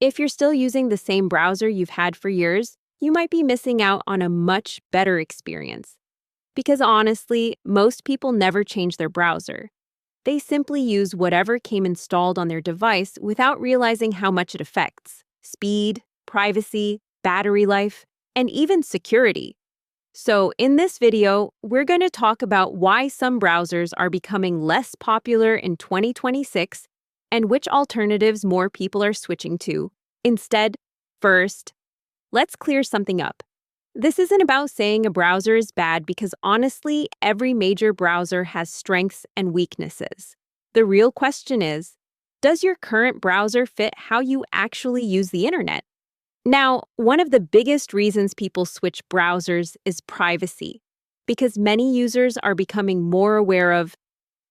If you're still using the same browser you've had for years, you might be missing out on a much better experience. Because honestly, most people never change their browser. They simply use whatever came installed on their device without realizing how much it affects speed, privacy, battery life, and even security. So, in this video, we're going to talk about why some browsers are becoming less popular in 2026 and which alternatives more people are switching to. Instead, first, let's clear something up. This isn't about saying a browser is bad because honestly, every major browser has strengths and weaknesses. The real question is, does your current browser fit how you actually use the internet? Now, one of the biggest reasons people switch browsers is privacy, because many users are becoming more aware of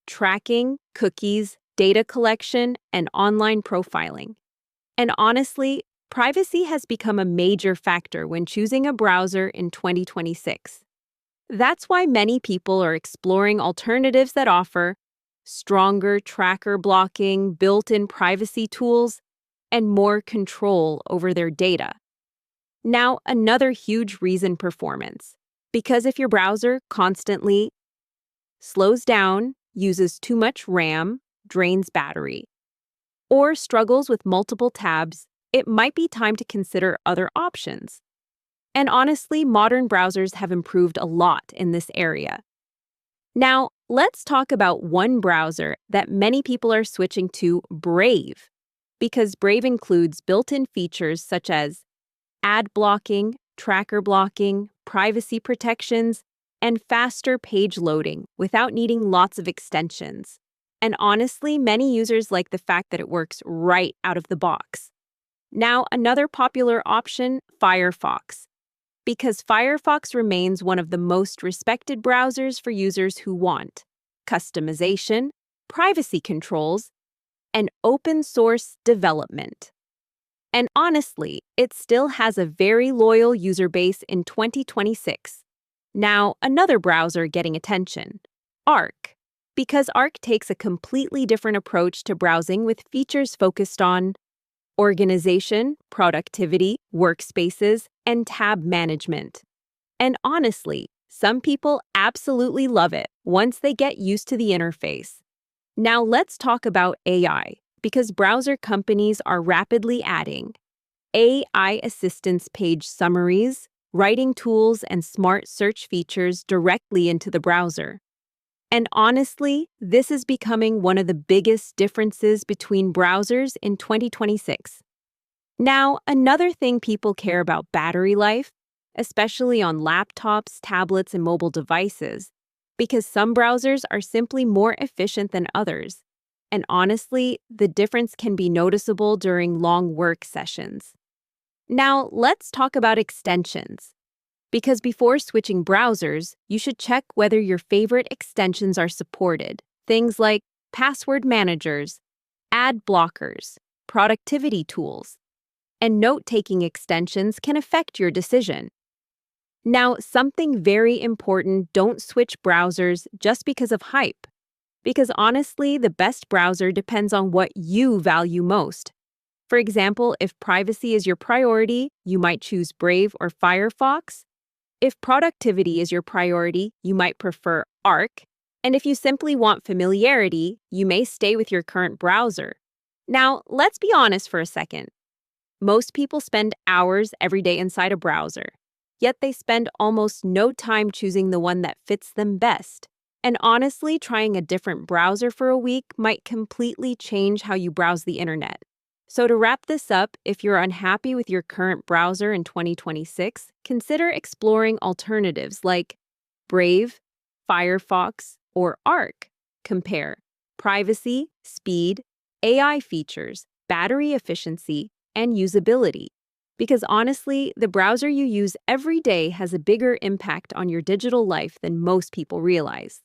tracking, cookies, data collection, and online profiling. And honestly, privacy has become a major factor when choosing a browser in 2026. That's why many people are exploring alternatives that offer stronger tracker blocking, built-in privacy tools, and more control over their data. Now, another huge reason: performance. Because if your browser constantly slows down, uses too much RAM, drains battery, or struggles with multiple tabs, it might be time to consider other options. And honestly, modern browsers have improved a lot in this area. Now, let's talk about one browser that many people are switching to: Brave. Because Brave includes built-in features such as ad blocking, tracker blocking, privacy protections, and faster page loading without needing lots of extensions. And honestly, many users like the fact that it works right out of the box. Now, another popular option: Firefox. Because Firefox remains one of the most respected browsers for users who want customization, privacy controls, and open source development. And honestly, it still has a very loyal user base in 2026. Now, another browser getting attention: Arc. Because Arc takes a completely different approach to browsing with features focused on organization, productivity, workspaces, and tab management. And honestly, some people absolutely love it once they get used to the interface. Now let's talk about AI, because browser companies are rapidly adding AI assistance page summaries, writing tools, and smart search features directly into the browser. And honestly, this is becoming one of the biggest differences between browsers in 2026. Now, another thing people care about: battery life, especially on laptops, tablets, and mobile devices, because some browsers are simply more efficient than others. And honestly, the difference can be noticeable during long work sessions. Now, let's talk about extensions. Because before switching browsers, you should check whether your favorite extensions are supported. Things like password managers, ad blockers, productivity tools, and note-taking extensions can affect your decision. Now, something very important: don't switch browsers just because of hype. Because honestly, the best browser depends on what you value most. For example, if privacy is your priority, you might choose Brave or Firefox. If productivity is your priority, you might prefer Arc. And if you simply want familiarity, you may stay with your current browser. Now, let's be honest for a second. Most people spend hours every day inside a browser, yet they spend almost no time choosing the one that fits them best. And honestly, trying a different browser for a week might completely change how you browse the internet. So to wrap this up, if you're unhappy with your current browser in 2026, consider exploring alternatives like Brave, Firefox, or Arc. Compare privacy, speed, AI features, battery efficiency, and usability. Because honestly, the browser you use every day has a bigger impact on your digital life than most people realize.